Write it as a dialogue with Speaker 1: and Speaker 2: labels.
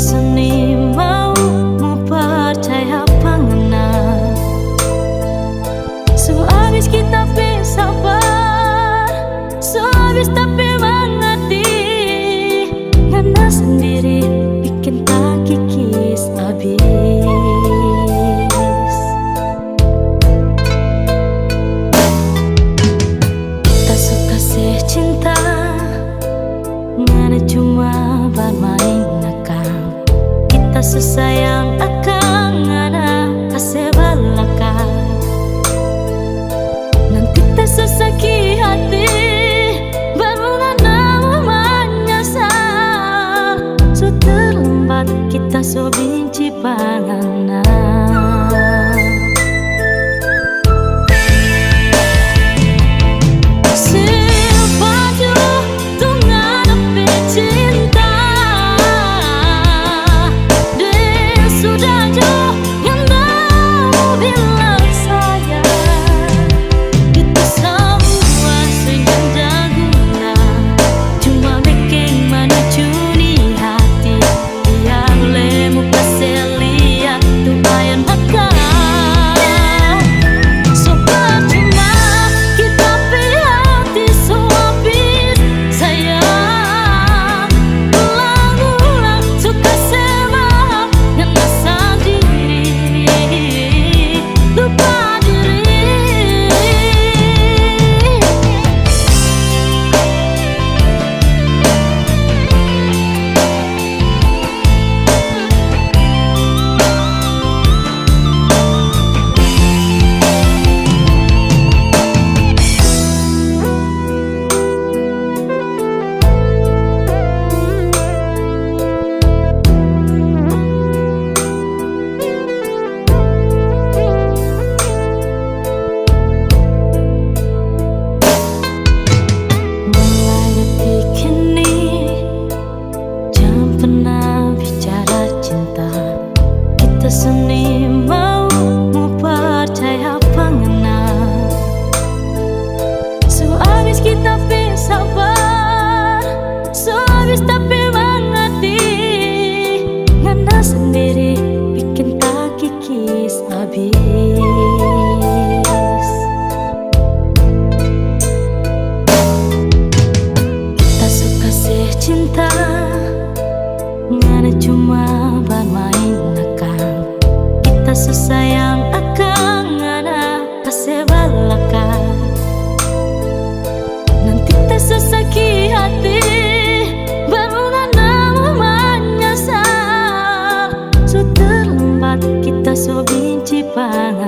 Speaker 1: seni mau percaya pangenang. So habis kita bersabar, so habis tapi mengerti. Ngana sendiri bikin tak kikis habis. Kita suka cinta, ngana cuma bermain nakal. Kita sesayang akan ngana ase balakal. Nanti tersesaki hati, baru ngana menyesal. So terlambat kita so benci panganan. Seni mau percaya pangenang. So habis kita bersabar, so habis tapi mengerti. Ngana sendiri bikin tak kikis habis. Kita suka cinta, ngana cuma bermain nakal. Kita sesayang akan ngana ase balakal. Nanti tersesaki hati, baru ngana menyesal. So terlambat kita so benci panganan.